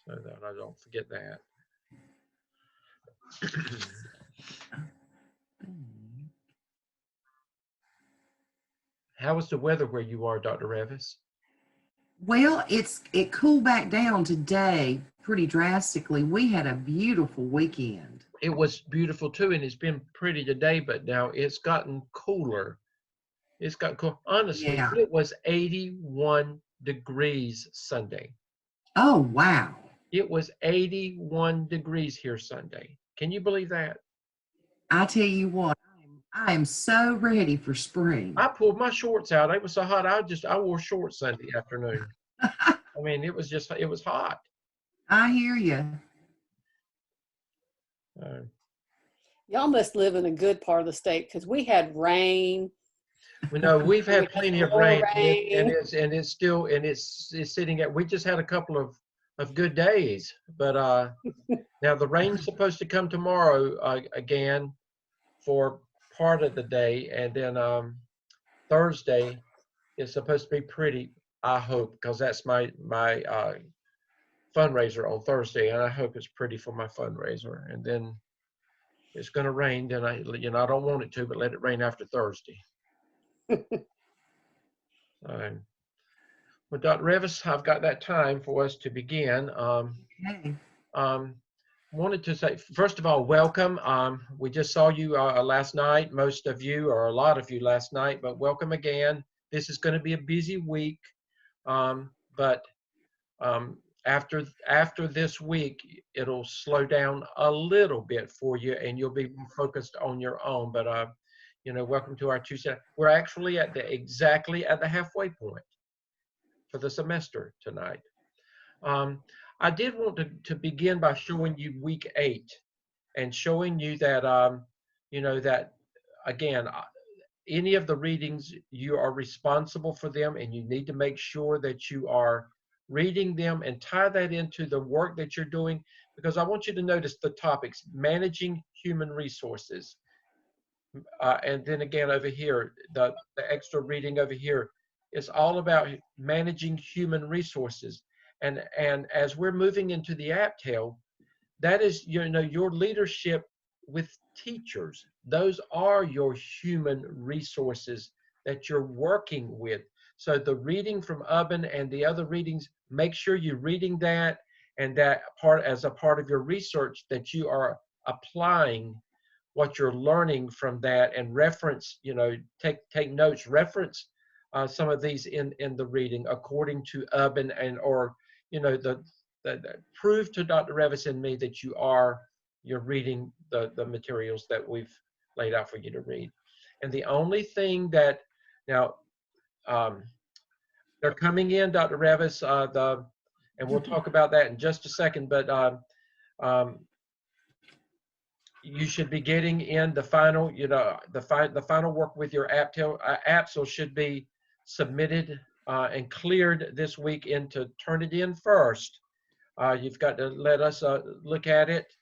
so that I don't forget that. How is the weather where you are, Dr. Revis? Well, it cooled back down today pretty drastically. We had a beautiful weekend. It was beautiful too, and it's been pretty today, but now it's gotten cooler. It's got cool. Honestly, Yeah. it was 81 degrees Sunday. Oh, wow. It was 81 degrees here Sunday. Can you believe that? I tell you what, I am so ready for spring. I pulled my shorts out. It was so hot. I wore shorts Sunday afternoon. I mean, it was hot. I hear you. Y'all must live in a good part of the state because we had rain. We know we've had plenty of rain, and it's sitting at. We just had a couple of good days, but now the rain's supposed to come tomorrow again for part of the day, and then Thursday is supposed to be pretty. I hope, because that's my fundraiser on Thursday, and I hope it's pretty for my fundraiser. And then it's going to rain. Then I don't want it to, but let it rain after Thursday. Well, Dr. Revis, I've got that time for us to begin. Okay. Wanted to say, first of all, welcome. We just saw you last night, most of you, or a lot of you last night, but welcome again. This is going to be a busy week, but after this week, it'll slow down a little bit for you, and you'll be more focused on your own. But welcome to our Tuesday. We're actually exactly at the halfway point for the semester tonight. I did want to begin by showing you week 8 and showing you that, that again, any of the readings, you are responsible for them, and you need to make sure that you are reading them and tie that into the work that you're doing, because I want you to notice the topics: managing human resources. And then again over here, the extra reading over here is all about managing human resources. And as we're moving into the AAPTEL, that is, your leadership with teachers. Those are your human resources that you're working with. So the reading from Ubben and the other readings, make sure you're reading that, and that part as a part of your research, that you are applying what you're learning from that, and reference, take notes, reference some of these in the reading according to Ubben, and the prove to Dr. Revis and me that you're reading the materials that we've laid out for you to read. And the only thing that now they're coming in, Dr. Revis, and we'll talk about that in just a second, but you should be getting in the final, the final work with your AAPTEL. AAPTEL should be submitted and cleared this week to turn it in first. You've got to let us look at it,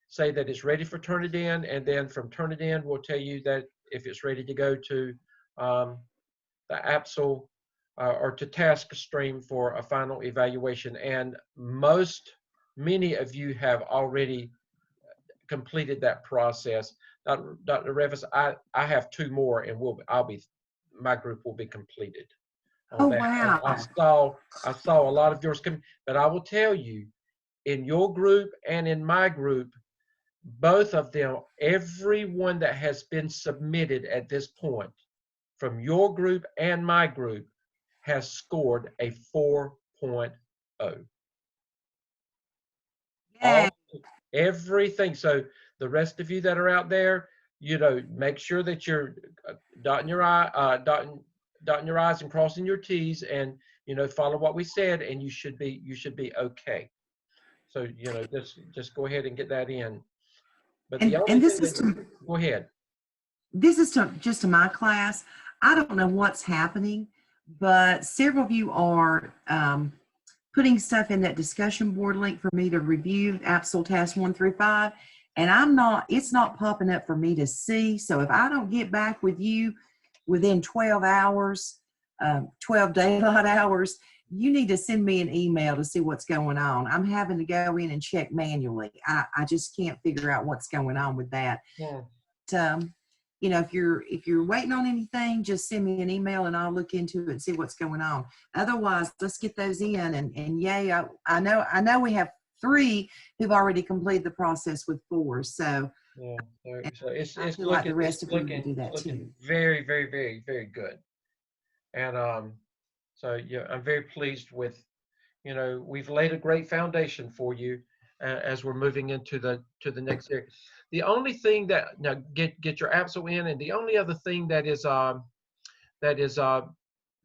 say that it's ready for turn it in, and then from turn it in, we'll tell you that if it's ready to go to the AAPTEL or to task stream for a final evaluation. And many of you have already completed that process. Dr. Revis, I have 2 more, and my group will be completed. Oh, wow. I saw a lot of yours come, but I will tell you, in your group and in my group, both of them, everyone that has been submitted at this point, from your group and my group, has scored a 4.0. Everything. So the rest of you that are out there, make sure that you're dotting your I's and crossing your T's, and follow what we said, and you should be okay. So just go ahead and get that in. But the only thing go ahead. This is just to my class. I don't know what's happening, but several of you are putting stuff in that discussion board link for me to review, AAPTEL tasks 1 through 5, and it's not popping up for me to see. So if I don't get back with you within 12 hours, 12 daylight hours, you need to send me an email to see what's going on. I'm having to go in and check manually. I just can't figure out what's going on with that. Yeah. But, you know, if you're waiting on anything, just send me an email and I'll look into it and see what's going on. Otherwise, let's get those in. And yay, I know we have 3 who've already completed the process with 4. So Yeah. So it's I it's feel like looking the rest of you will do that it's looking too. very, very, very, very good. And so yeah, I'm very pleased with, you know, we've laid a great foundation for you as we're moving into the next year. The only thing that now get your APTEL in, and the only other thing that is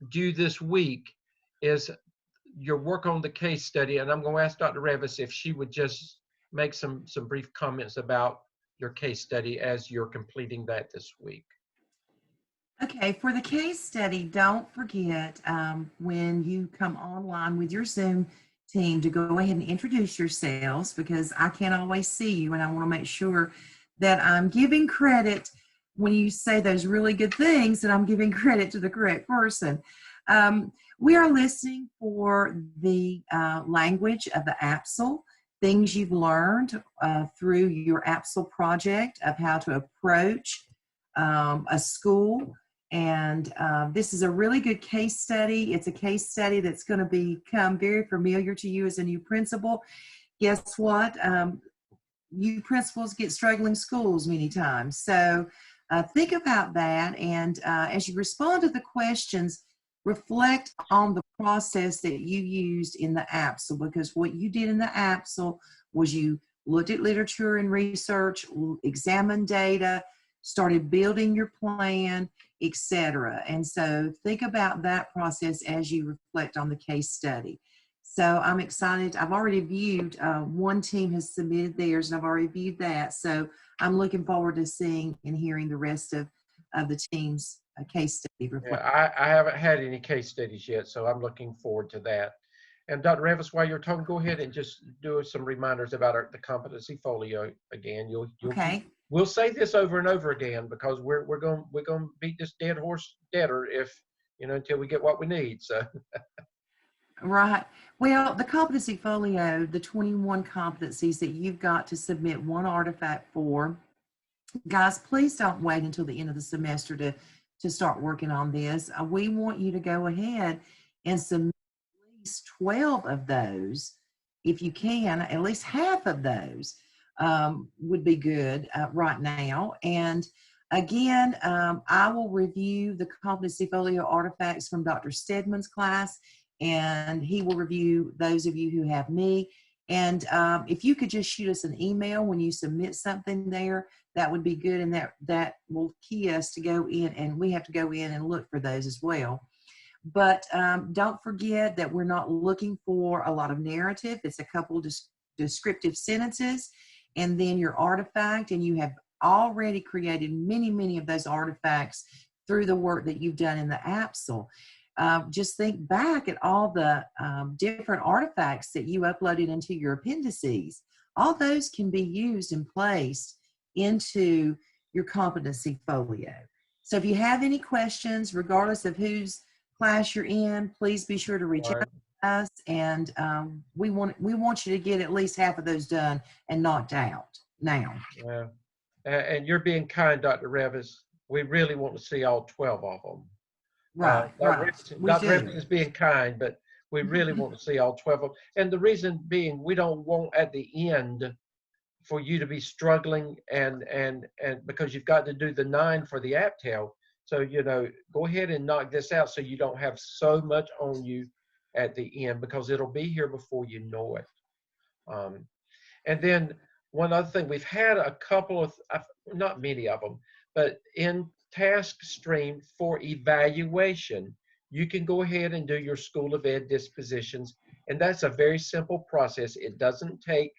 due this week is your work on the case study. And I'm going to ask Dr. Revis if she would just make some brief comments about your case study as you're completing that this week. Okay, for the case study, don't forget when you come online with your Zoom team to go ahead and introduce yourselves, because I can't always see you and I want to make sure that I'm giving credit when you say those really good things, that I'm giving credit to the correct person. We are listening for the language of the APTEL, things you've learned through your APTEL project of how to approach a school. And this is a really good case study. It's a case study that's going to become very familiar to you as a new principal. Guess what? You principals get struggling schools many times. So think about that. And as you respond to the questions, reflect on the process that you used in the APTEL, because what you did in the APTEL was you looked at literature and research, examined data, started building your plan, etc. And so think about that process as you reflect on the case study. So I'm excited. I've already viewed, one team has submitted theirs and I've already viewed that. So I'm looking forward to seeing and hearing the rest of the team's case study reflect. Yeah, I haven't had any case studies yet, so I'm looking forward to that. And Dr. Revis, while you're talking, go ahead and just do some reminders about the competency folio again. Okay. We'll say this over and over again because we're going to beat this dead horse deader if, you know, until we get what we need. So Right. Well, the competency folio, the 21 competencies that you've got to submit one artifact for, guys, please don't wait until the end of the semester to start working on this. We want you to go ahead and submit at least 12 of those. If you can, at least half of those would be good right now. And again, I will review the competency folio artifacts from Dr. Stedman's class, and he will review those of you who have me. And if you could just shoot us an email when you submit something there, that would be good. And that will key us to go in, and we have to go in and look for those as well. But don't forget that we're not looking for a lot of narrative. It's a couple descriptive sentences and then your artifact. And you have already created many, many of those artifacts through the work that you've done in the APTEL. Just think back at all the different artifacts that you uploaded into your appendices. All those can be used and placed into your competency folio. So if you have any questions, regardless of whose class you're in, please be sure to reach out to us. And we want you to get at least half of those done and knocked out now. yeah. And you're being kind, Dr. Revis. We really want to see all 12 of them. Right, right. Dr. Revis is being kind, but we really want to see all 12 of them. And the reason being, we don't want at the end for you to be struggling and because you've got to do the 9 for the AAPTEL. So, you know, go ahead and knock this out so you don't have so much on you at the end, because it'll be here before you know it. And then one other thing, we've had a couple of, not many of them, but in task stream for evaluation, you can go ahead and do your School of Ed dispositions. And that's a very simple process. It doesn't take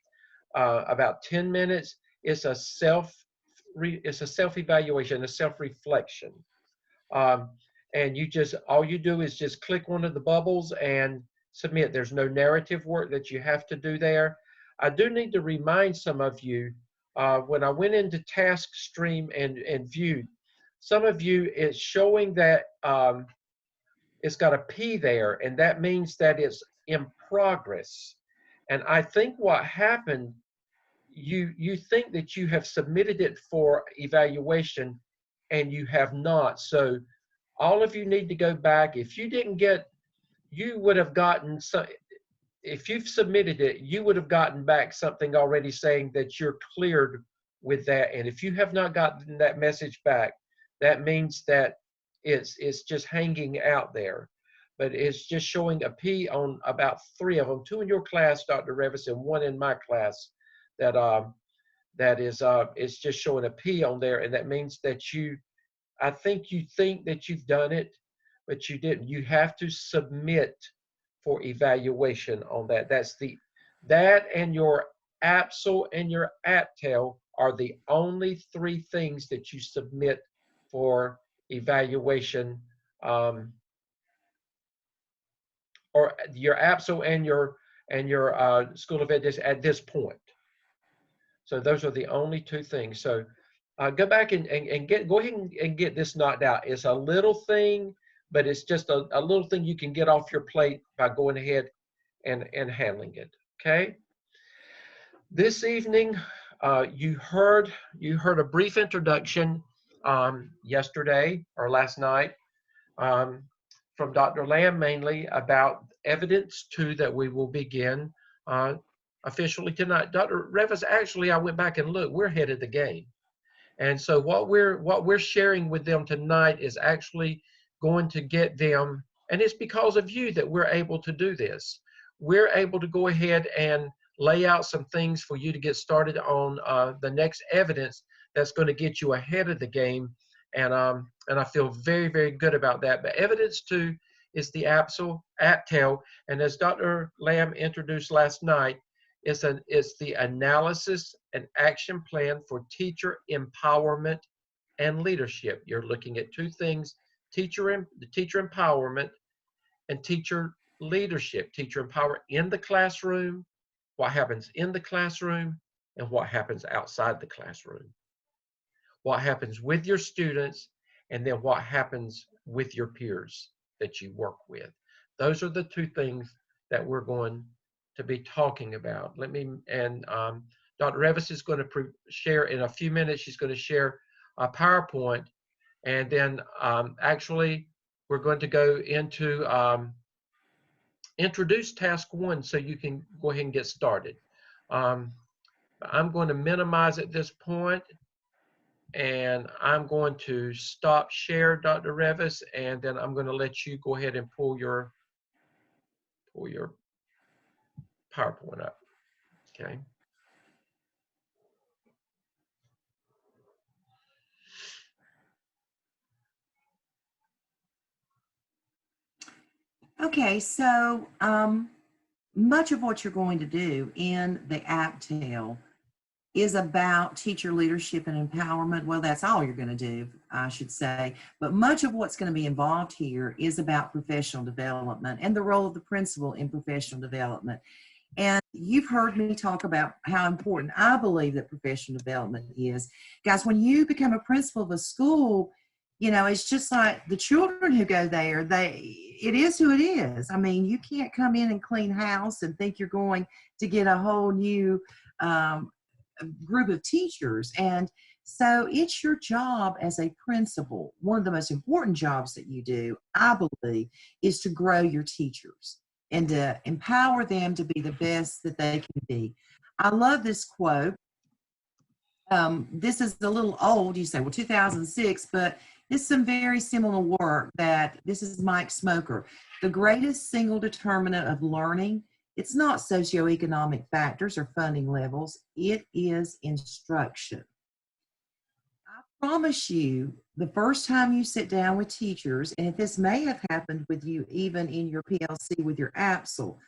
about 10 minutes. It's a self-evaluation, a self-reflection. And all you do is just click one of the bubbles and submit. There's no narrative work that you have to do there. I do need to remind some of you, when I went into task stream and viewed, some of you, it's showing that it's got a P there, and that means that it's in progress. And I think what happened, you think that you have submitted it for evaluation, and you have not. So all of you need to go back. If you didn't get, you would have gotten some. If you've submitted it, you would have gotten back something already saying that you're cleared with that. And if you have not gotten that message back, that means that it's just hanging out there. But it's just showing a P on about 3 of them, 2 in your class, Dr. Revis, and 1 in my class. That is it's just showing a P on there, and that means that I think you think that you've done it, but you didn't. You have to submit for evaluation on that. That and your APSEL and your AAPTEL are the only 3 things that you submit for evaluation, or your APSEL and your School of Ed at this point. So those are the only 2 things. So go back and go ahead and get this knocked out. It's a little thing, but it's just a little thing you can get off your plate by going ahead and handling it. Okay. This evening, you heard a brief introduction yesterday or last night from Dr. Lamb, mainly about evidence 2 that we will begin officially tonight. Dr. Revis, actually, I went back and looked. We're ahead of the game. And so what we're sharing with them tonight is actually going to get them, and it's because of you that we're able to do this. We're able to go ahead and lay out some things for you to get started on the next evidence that's going to get you ahead of the game. And I feel very, very good about that. But evidence 2 is the AAPTEL, and as Dr. Lamb introduced last night, it's the analysis and action plan for teacher empowerment and leadership. You're looking at 2 things: the teacher empowerment and teacher leadership. Teacher empower in the classroom, what happens in the classroom, and what happens outside the classroom. What happens with your students, and then what happens with your peers that you work with. Those are the 2 things that we're going to be talking about. Dr. Revis is going to share in a few minutes. She's going to share a PowerPoint, and then actually we're going to go into introduce task 1 so you can go ahead and get started. I'm going to minimize at this point, and I'm going to stop share, Dr. Revis, and then I'm going to let you go ahead and pull your PowerPoint up. Okay. Okay, so much of what you're going to do in the AAPTEL is about teacher leadership and empowerment. Well, that's all you're going to do, I should say. But much of what's going to be involved here is about professional development and the role of the principal in professional development. And you've heard me talk about how important I believe that professional development is. Guys, when you become a principal of a school, you know, it's just like the children who go there, it is who it is. I mean, you can't come in and clean house and think you're going to get a whole new group of teachers. And so it's your job as a principal. One of the most important jobs that you do, I believe, is to grow your teachers and to empower them to be the best that they can be. I love this quote. This is a little old. You say, well, 2006, but this is some very similar work this is Mike Smoker. The greatest single determinant of learning, it's not socioeconomic factors or funding levels. It is instruction. I promise you, the first time you sit down with teachers, and this may have happened with you even in your PLC with your APSEL,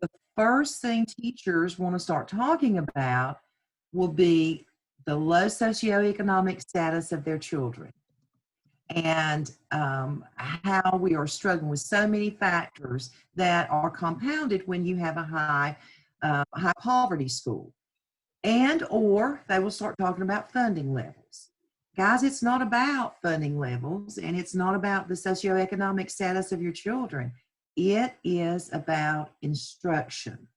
the first thing teachers want to start talking about will be the low socioeconomic status of their children, and how we are struggling with so many factors that are compounded when you have a high poverty school. And or they will start talking about funding levels. Guys, it's not about funding levels, and it's not about the socioeconomic status of your children. It is about instruction.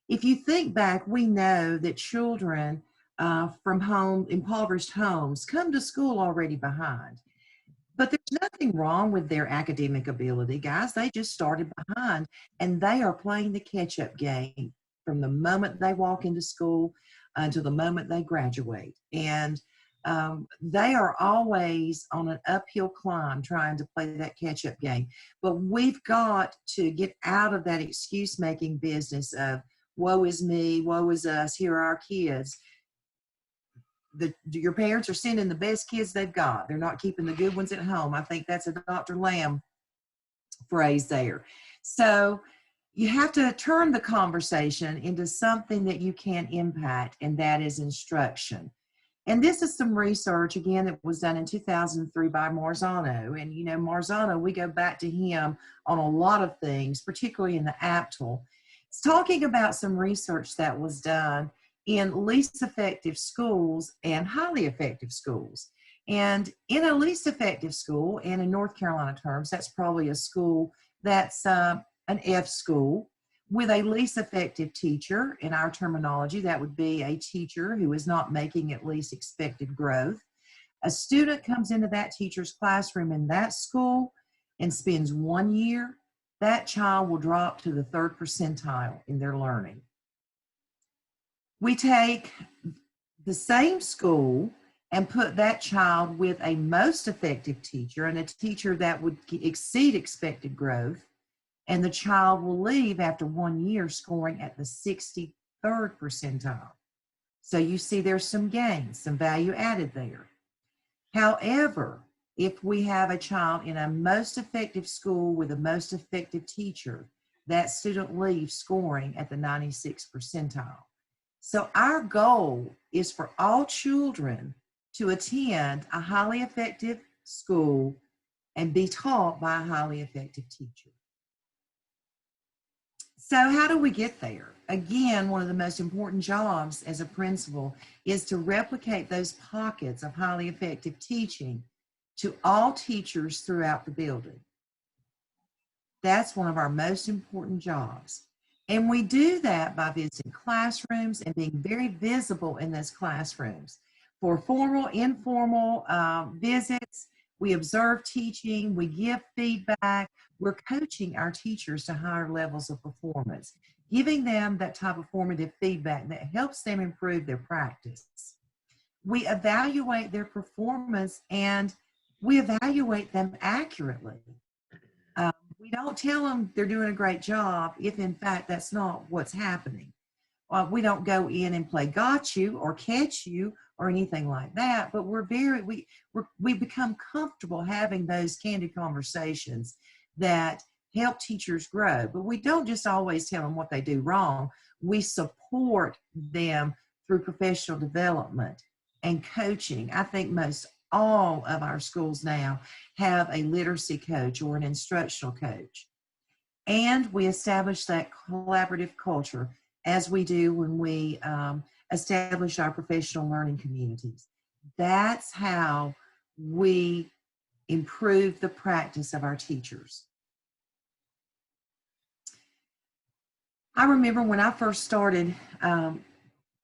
If you think back, we know that children from impoverished homes come to school already behind. But there's nothing wrong with their academic ability, guys. They just started behind, and they are playing the catch-up game from the moment they walk into school until the moment they graduate. And they are always on an uphill climb trying to play that catch-up game. But we've got to get out of that excuse-making business of, woe is me, woe is us, here are our kids. Your parents are sending the best kids they've got. They're not keeping the good ones at home. I think that's a Dr. Lamb phrase there. So you have to turn the conversation into something that you can impact, and that is instruction. And this is some research, again, that was done in 2003 by Marzano. And, you know, Marzano, we go back to him on a lot of things, particularly in the AAPTEL. It's talking about some research that was done in least effective schools and highly effective schools. And in a least effective school, and in North Carolina terms, that's probably a school that's an F school with a least effective teacher. In our terminology, that would be a teacher who is not making at least expected growth. A student comes into that teacher's classroom in that school and spends 1 year, that child will drop to the 3rd percentile in their learning. We take the same school and put that child with a most effective teacher and a teacher that would exceed expected growth, and the child will leave after 1 year scoring at the 63rd percentile. So you see there's some gains, some value added there. However, if we have a child in a most effective school with a most effective teacher, that student leaves scoring at the 96th percentile. So our goal is for all children to attend a highly effective school and be taught by a highly effective teacher. So how do we get there? Again, one of the most important jobs as a principal is to replicate those pockets of highly effective teaching to all teachers throughout the building. That's one of our most important jobs. And we do that by visiting classrooms and being very visible in those classrooms. For formal, informal visits, we observe teaching, we give feedback, we're coaching our teachers to higher levels of performance, giving them that type of formative feedback that helps them improve their practice. We evaluate their performance, and we evaluate them accurately. We don't tell them they're doing a great job if in fact that's not what's happening. We don't go in and play got you or catch you or anything like that, but we become comfortable having those candid conversations that help teachers grow. But we don't just always tell them what they do wrong. We support them through professional development and coaching. I think most all of our schools now have a literacy coach or an instructional coach. And we establish that collaborative culture as we do when we establish our professional learning communities. That's how we improve the practice of our teachers. I remember when I first started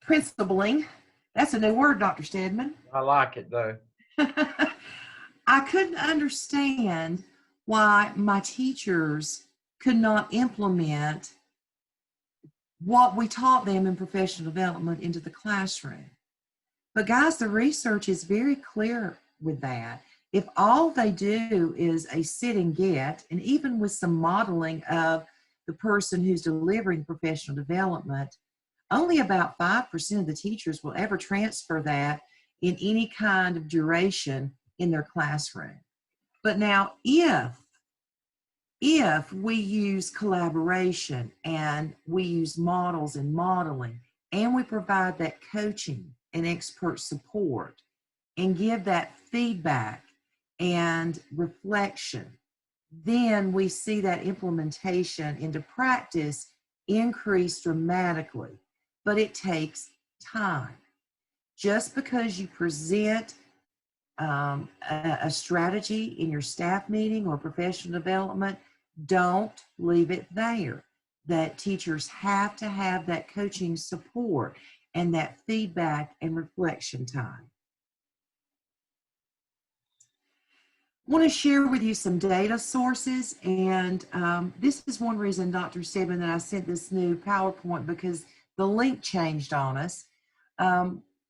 principaling. That's a new word, Dr. Stedman. I like it though. I couldn't understand why my teachers could not implement what we taught them in professional development into the classroom. But guys, the research is very clear with that. If all they do is a sit and get, and even with some modeling of the person who's delivering professional development, only about 5% of the teachers will ever transfer that in any kind of duration in their classroom. But now if we use collaboration and we use models and modeling, and we provide that coaching and expert support and give that feedback and reflection, then we see that implementation into practice increase dramatically. But it takes time. Just because you present a strategy in your staff meeting or professional development, don't leave it there. That teachers have to have that coaching support and that feedback and reflection time. I want to share with you some data sources, and this is one reason, Dr. Stebbin, that I sent this new PowerPoint, because the link changed on us.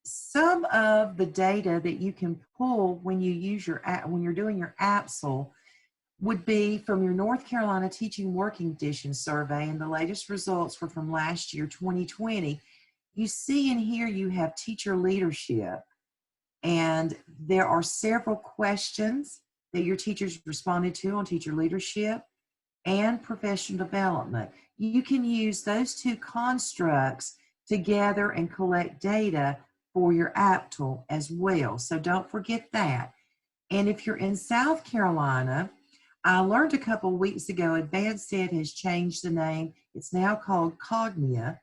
Some of the data that you can pull when you use when you're doing your AAPTEL would be from your North Carolina Teaching Working Conditions Survey, and the latest results were from last year, 2020. You see in here you have teacher leadership, and there are several questions that your teachers responded to on teacher leadership and professional development. You can use those two constructs to gather and collect data for your AAPTEL as well. So don't forget that. And if you're in South Carolina, I learned a couple weeks ago, Advanced Ed has changed the name. It's now called Cognia.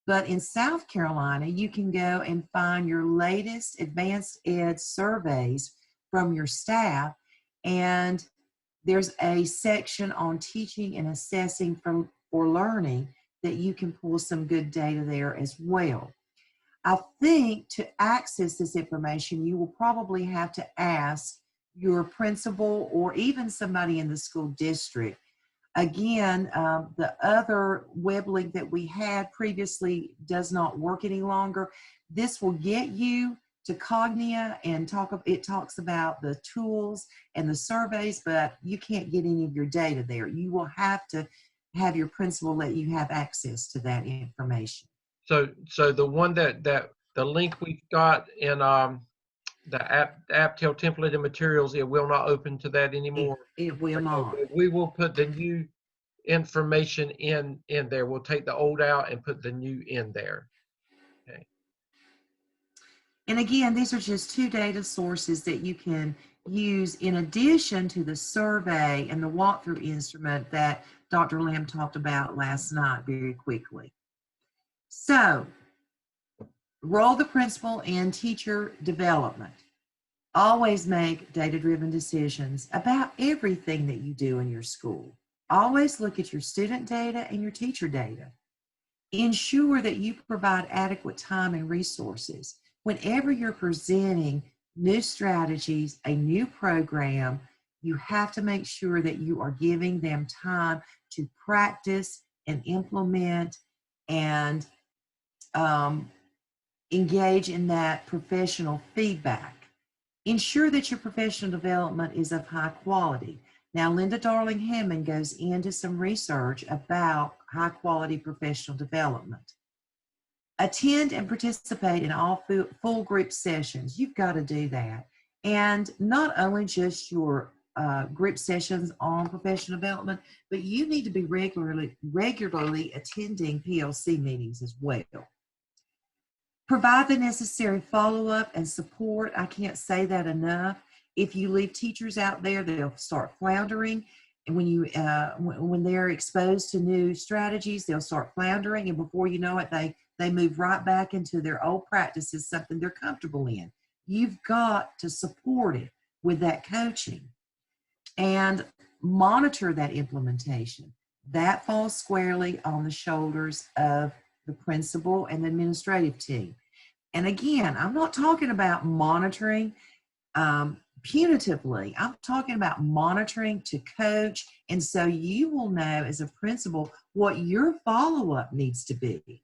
But in South Carolina, you can go and find your latest Advanced Ed surveys from your staff, and there's a section on teaching and assessing for learning that you can pull some good data there as well. I think to access this information, you will probably have to ask your principal or even somebody in the school district. Again, the other web link that we had previously does not work any longer. This will get you to Cognia, and it talks about the tools and the surveys, but you can't get any of your data there. You will have to have your principal let you have access to that information. So the one that the link we've got in the AAPTEL template and materials, it will not open to that anymore. It will not. We will put the new information in there. We'll take the old out and put the new in there. Okay. And again, these are just two data sources that you can use in addition to the survey and the walkthrough instrument that Dr. Lim talked about last night very quickly. So, role of the principal in teacher development. Always make data-driven decisions about everything that you do in your school. Always look at your student data and your teacher data. Ensure that you provide adequate time and resources. Whenever you're presenting new strategies, a new program, you have to make sure that you are giving them time to practice and implement and engage in that professional feedback. Ensure that your professional development is of high quality. Now, Linda Darling-Hammond goes into some research about high quality professional development. Attend and participate in all full group sessions. You've got to do that. And not only just your group sessions on professional development, but you need to be regularly attending PLC meetings as well. Provide the necessary follow-up and support. I can't say that enough. If you leave teachers out there, they'll start floundering. And when they're exposed to new strategies, they'll start floundering. And before you know it, they move right back into their old practices, something they're comfortable in. You've got to support it with that coaching and monitor that implementation. That falls squarely on the shoulders of the principal and the administrative team. And again, I'm not talking about monitoring punitively. I'm talking about monitoring to coach. And so you will know as a principal what your follow-up needs to be.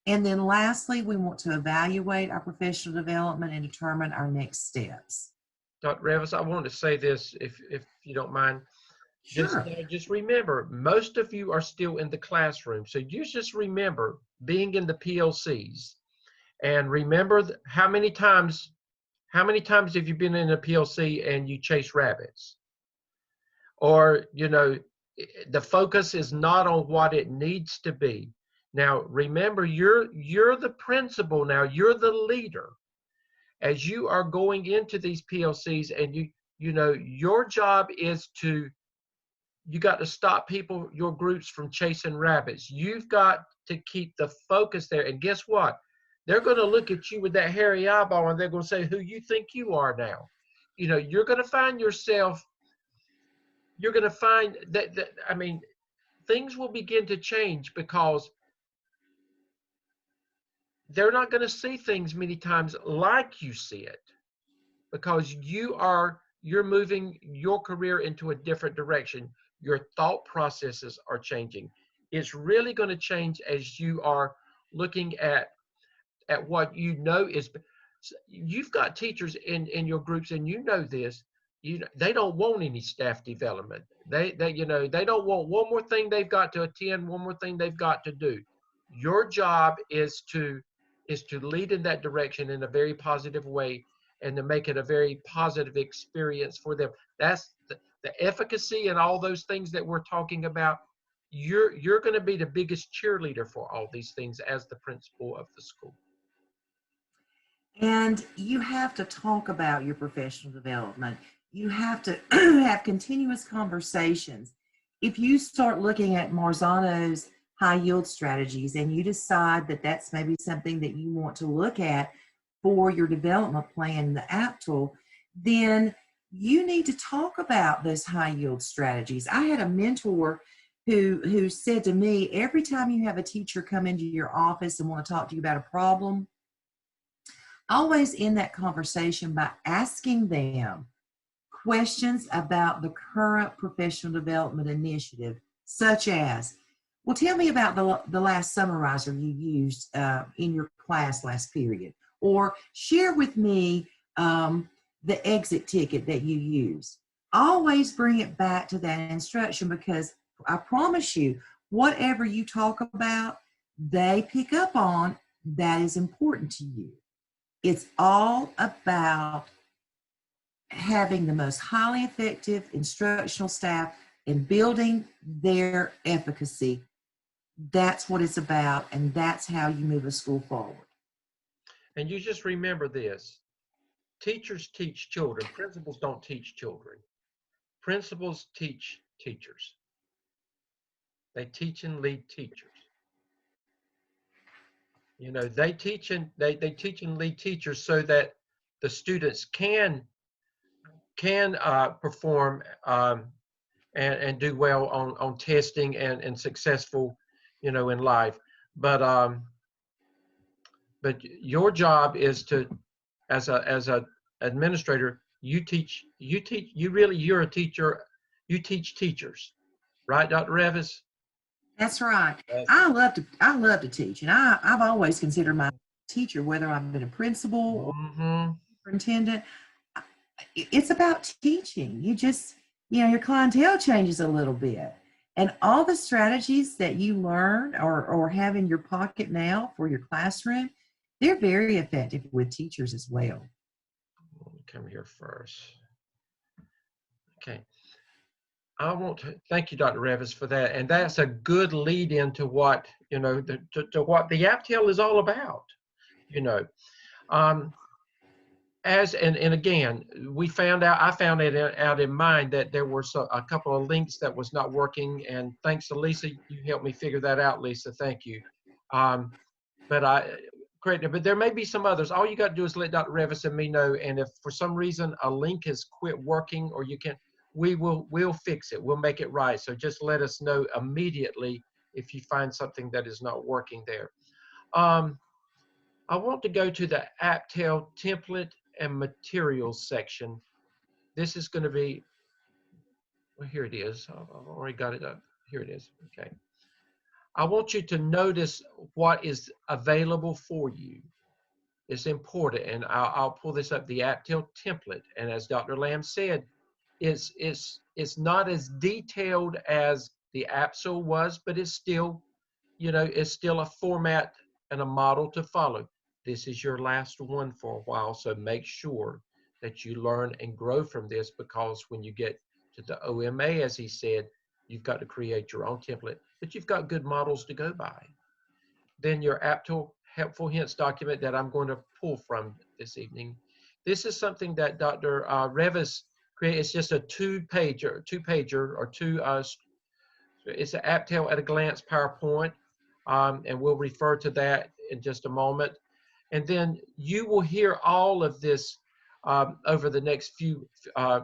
And then lastly, we want to evaluate our professional development and determine our next steps. Dr. Revis, I wanted to say this, if you don't mind. Sure. Just remember, most of you are still in the classroom. So you just remember being in the PLCs, and remember how many times have you been in a PLC and you chase rabbits? Or, you know, the focus is not on what it needs to be. Now, remember, you're the principal now, you're the leader. As you are going into these PLCs, and you know, your job is you got to stop your groups from chasing rabbits. You've got to keep the focus there. And guess what? They're going to look at you with that hairy eyeball, and they're going to say, who you think you are now? you know, you're going to find yourself, you're going to find that, I mean, things will begin to change because they're not going to see things many times like you see it, because you're moving your career into a different direction. Your thought processes are changing. It's really going to change as you are looking at what you know is. You've got teachers in your groups, and you know this. They don't want any staff development. They you know, they don't want one more thing they've got to attend, one more thing they've got to do. Your job is to lead in that direction in a very positive way, and to make it a very positive experience for them. That's the efficacy and all those things that we're talking about. You're going to be the biggest cheerleader for all these things as the principal of the school. And you have to talk about your professional development. You have to have continuous conversations. If you start looking at Marzano's high yield strategies and you decide that that's maybe something that you want to look at for your development plan in the AAPTEL, then you need to talk about those high yield strategies. I had a mentor who said to me, every time you have a teacher come into your office and want to talk to you about a problem, always end that conversation by asking them questions about the current professional development initiative, such as, well, tell me about the last summarizer you used in your class last period, or share with me the exit ticket that you use. Always bring it back to that instruction, because I promise you, whatever you talk about, they pick up on that is important to you. It's all about having the most highly effective instructional staff and building their efficacy. That's what it's about, and that's how you move a school forward. And you just remember this: teachers teach children. Principals don't teach children. Principals teach teachers. They teach and lead teachers. You know, they teach and lead teachers so that the students can perform and do well on testing and successful, you know, in life. But your job is to, as a administrator, you're a teacher. You teach teachers, right, Dr. Revis? That's right. I love to teach, and I've always considered my teacher, whether I've been a principal or superintendent. It's about teaching. You just, you know, your clientele changes a little bit, and all the strategies that you learn or have in your pocket now for your classroom, they're very effective with teachers as well. Let me come here first. Okay. I want to thank you, Dr. Revis, for that. And that's a good lead into what, you know, to what the AAPTEL is all about, you know. And again, I found it out in mine that there were a couple of links that was not working. And thanks to Lisa, you helped me figure that out, Lisa. Thank you. But there may be some others. All you got to do is let Dr. Revis and me know. And if for some reason a link has quit working, or you can't, we'll fix it. We'll make it right. So just let us know immediately if you find something that is not working there. I want to go to the AAPTEL template and materials section. This is going to be, well, here it is. I've already got it up. Here it is. Okay. I want you to notice what is available for you. It's important, and I'll pull this up, the AAPTEL template. And as Dr. Lamb said, it's not as detailed as the AAPTEL was, but it's still, you know, it's still a format and a model to follow. This is your last one for a while, so make sure that you learn and grow from this, because when you get to the OMA, as he said, you've got to create your own template, but you've got good models to go by. Then your AAPTEL helpful hints document that I'm going to pull from this evening. This is something that Dr. Revis created. It's just a two-pager, it's an AAPTEL at a glance PowerPoint, and we'll refer to that in just a moment. And then you will hear all of this over the next few uh,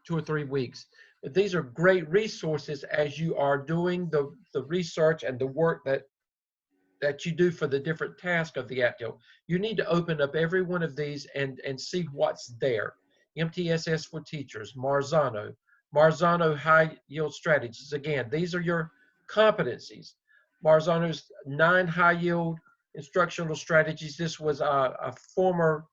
2 or 3 weeks. These are great resources as you are doing the research and the work that you do for the different tasks of the AAPTEL. You need to open up every one of these and see what's there. MTSS for Teachers, Marzano High Yield Strategies. Again, these are your competencies. Marzano's 9 High Yield Instructional Strategies. This was a former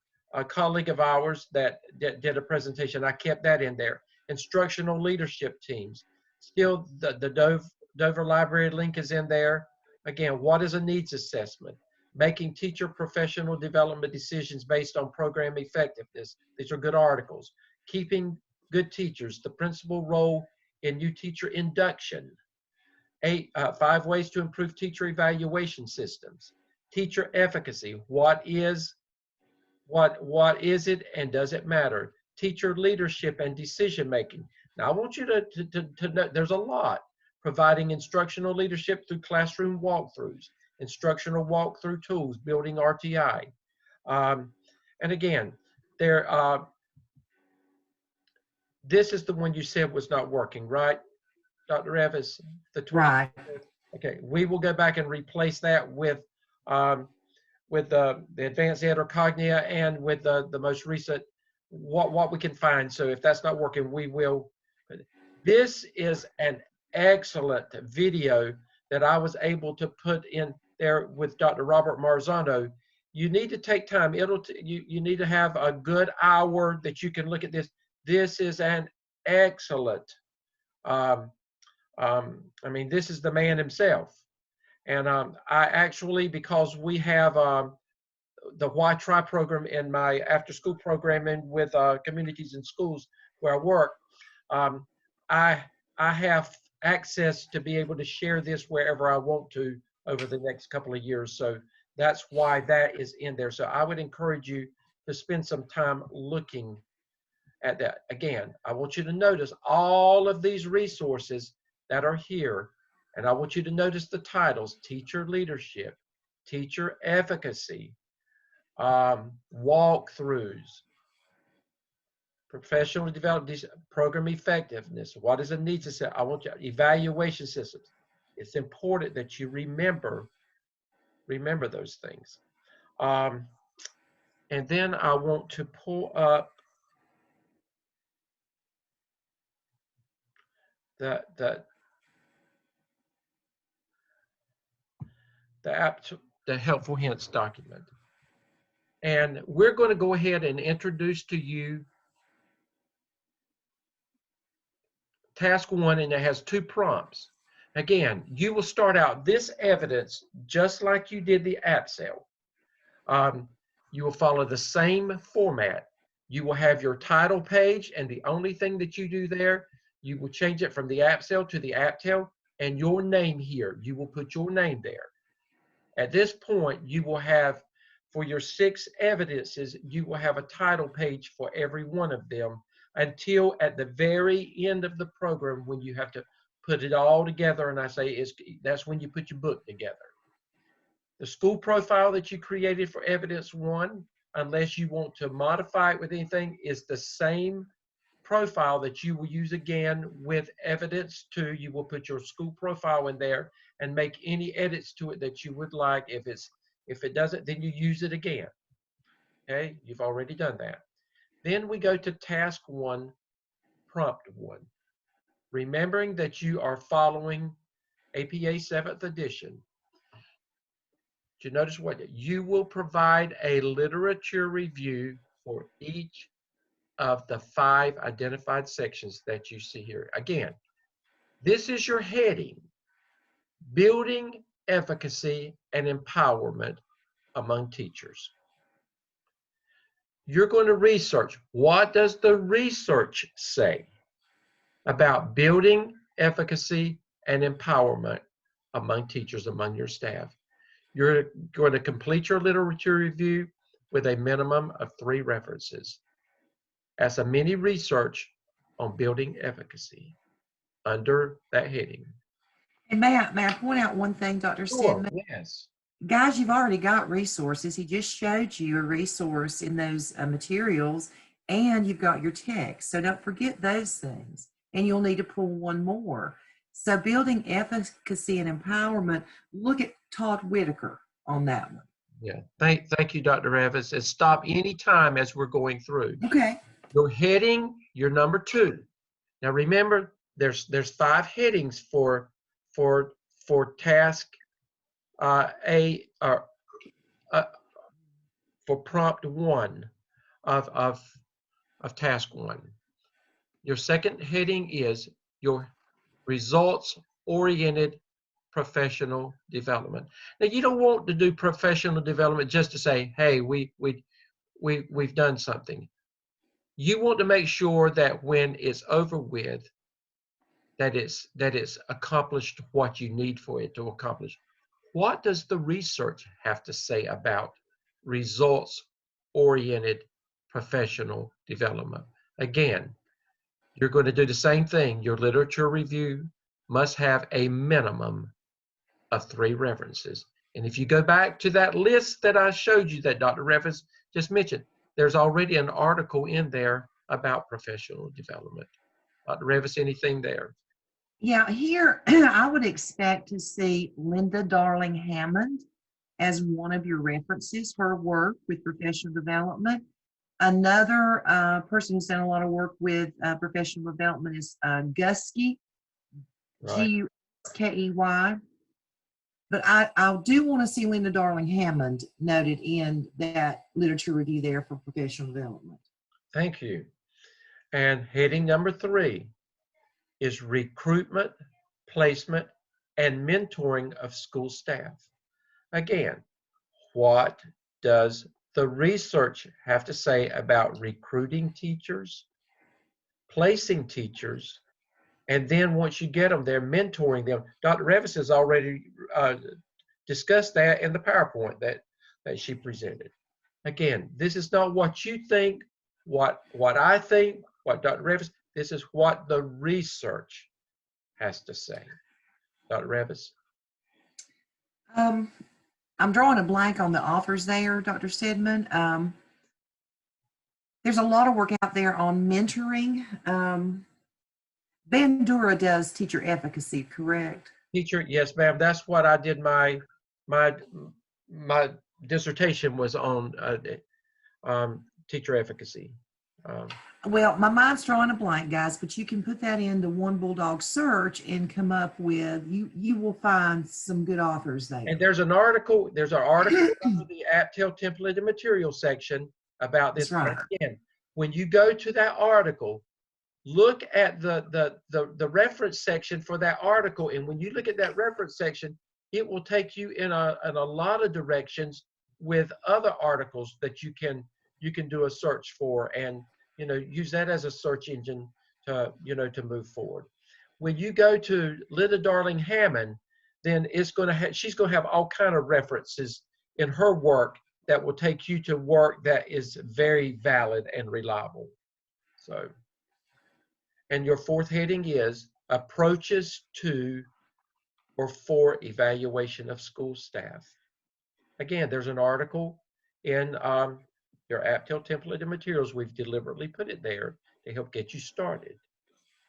colleague of ours that did a presentation. I kept that in there. Instructional Leadership Teams. Still, the Dover Library link is in there. Again, what is a needs assessment? Making teacher professional development decisions based on program effectiveness. These are good articles. Keeping good teachers, the principal role in new teacher induction. 5 ways to improve teacher evaluation systems. Teacher efficacy, what is it and does it matter? Teacher leadership and decision making. Now I want you to know there's a lot. Providing instructional leadership through classroom walkthroughs, instructional walkthrough tools, building RTI. And again, this is the one you said was not working, right, Dr. Revis? The 20. Right. Okay, we will go back and replace that with the Advanced Ed or Cognia and with the most recent, what we can find. So if that's not working, we will. This is an excellent video that I was able to put in there with Dr. Robert Marzano. You need to take time. You need to have a good hour that you can look at this. This is an excellent. I mean, this is the man himself. And I actually, because we have the Why Try program in my after-school programming with communities and schools where I work, I have access to be able to share this wherever I want to over the next couple of years. So that's why that is in there. So I would encourage you to spend some time looking at that. Again, I want you to notice all of these resources that are here. And I want you to notice the titles: teacher leadership, teacher efficacy, walkthroughs, professional development, program effectiveness. What is a needs assessment? I want you, evaluation systems. It's important that you remember those things. And then I want to pull up the helpful hints document. And we're going to go ahead and introduce to you task 1, and it has 2 prompts. Again, you will start out this evidence just like you did the AAPTEL. You will follow the same format. You will have your title page, and the only thing that you do there, you will change it from the AAPTEL to the AAPTEL, and your name here. You will put your name there. At this point, you will have, for your 6 evidences, you will have a title page for every one of them until at the very end of the program when you have to put it all together. And I say that's when you put your book together. The school profile that you created for evidence 1, unless you want to modify it with anything, is the same profile that you will use again with evidence 2. You will put your school profile in there and make any edits to it that you would like. If it doesn't, then you use it again. Okay, you've already done that. Then we go to task 1, prompt 1. Remembering that you are following APA 7th edition. You notice what you will provide a literature review for each of the 5 identified sections that you see here. Again, this is your heading: building efficacy and empowerment among teachers. You're going to research, what does the research say about building efficacy and empowerment among teachers, among your staff? You're going to complete your literature review with a minimum of 3 references as a mini research on building efficacy under that heading. And may I point out one thing, Dr. Sure, Stedman? yes. Guys, you've already got resources. He just showed you a resource in those materials, and you've got your text. So don't forget those things. And you'll need to pull one more. So building efficacy and empowerment, look at Todd Whitaker on that one. Yeah. Thank you, Dr. Revis. And stop any time as we're going through. Okay. Your heading, your number 2. Now remember, there's 5 headings for task A, or for prompt 1 of task 1. Your second heading is your results-oriented professional development. Now, you don't want to do professional development just to say, hey, we've done something. You want to make sure that when it's over with, that it's accomplished what you need for it to accomplish. What does the research have to say about results-oriented professional development? Again, you're going to do the same thing. Your literature review must have a minimum of 3 references. And if you go back to that list that I showed you that Dr. Revis just mentioned, there's already an article in there about professional development. Dr. Revis, anything there? Yeah, here I would expect to see Linda Darling Hammond as one of your references, her work with professional development. Another person who's done a lot of work with professional development is Guskey, Right. Guskey. But I do want to see Linda Darling Hammond noted in that literature review there for professional development. Thank you. And heading number 3 is recruitment, placement, and mentoring of school staff. Again, what does the research have to say about recruiting teachers, placing teachers, and then once you get them there, mentoring them? Dr. Revis has already discussed that in the PowerPoint that she presented. Again, this is not what you think, what I think, what Dr. Revis, this is what the research has to say. Dr. Revis? I'm drawing a blank on the authors there, Dr. Stedman. There's a lot of work out there on mentoring. Bandura does teacher efficacy, correct? Teacher, yes, ma'am. That's what I did. My dissertation was on teacher efficacy. Well, my mind's drawing a blank, guys, but you can put that into One Bulldog search and come up with, you will find some good authors there. And there's an article in the AAPTEL template and material section about this. That's right. Again, when you go to that article, look at the reference section for that article. And when you look at that reference section, it will take you in a lot of directions with other articles that you can do a search for, and use that as a search engine to to move forward. When you go to Linda Darling Hammond, then she's going to have all kind of references in her work that will take you to work that is very valid and reliable. So, and your 4th heading is approaches to or for evaluation of school staff. Again, there's an article in your AAPTEL template and materials. We've deliberately put it there to help get you started.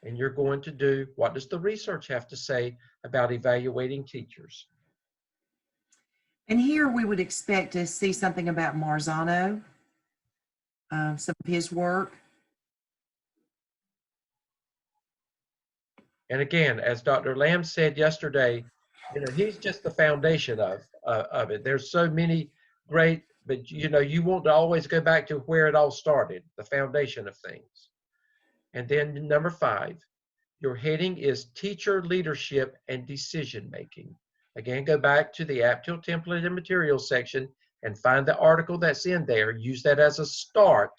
And you're going to do, what does the research have to say about evaluating teachers? And here we would expect to see something about Marzano, some of his work. And again, as Dr. Lamb said yesterday, he's just the foundation of it. There's so many great, but you want to always go back to where it all started, the foundation of things. And then number 5, your heading is teacher leadership and decision making. Again, go back to the AAPTEL template and materials section and find the article that's in there. Use that as a start.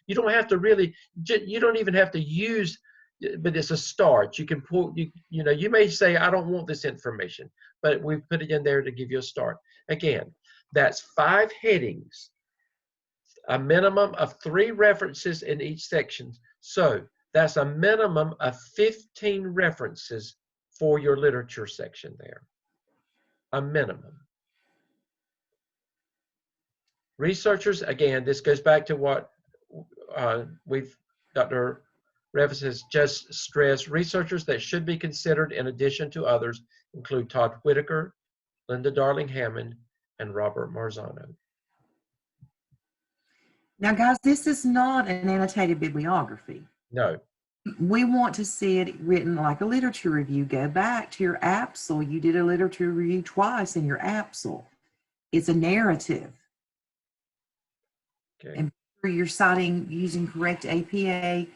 You don't have to really, you don't even have to use, but it's a start. You can pull, you may say, I don't want this information, but we've put it in there to give you a start. Again, that's 5 headings, a minimum of 3 references in each section. So that's a minimum of 15 references for your literature section there. A minimum. Researchers, again, this goes back to what Dr. Revis has just stressed. Researchers that should be considered in addition to others include Todd Whitaker, Linda Darling Hammond, and Robert Marzano. Now, guys, this is not an annotated bibliography. No. We want to see it written like a literature review. Go back to your AAPTEL. You did a literature review twice in your AAPTEL. It's a narrative. Okay. And you're citing using correct APA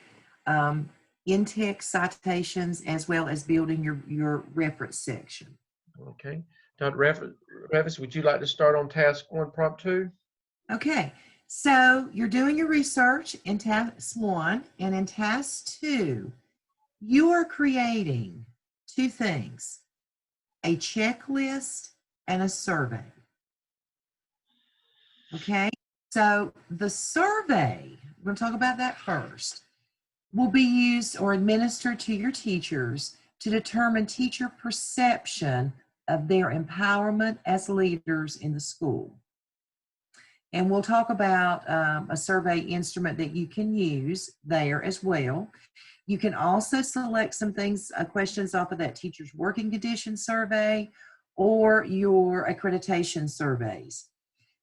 in-text citations, as well as building your reference section. Okay. Dr. Revis, would you like to start on task 1, prompt 2? Okay. So you're doing your research in task 1, and in task 2, you are creating 2 things, a checklist and a survey. Okay, so the survey, we're going to talk about that first, will be used or administered to your teachers to determine teacher perception of their empowerment as leaders in the school. And we'll talk about a survey instrument that you can use there as well. You can also select some things, questions off of that teacher's working condition survey or your accreditation surveys.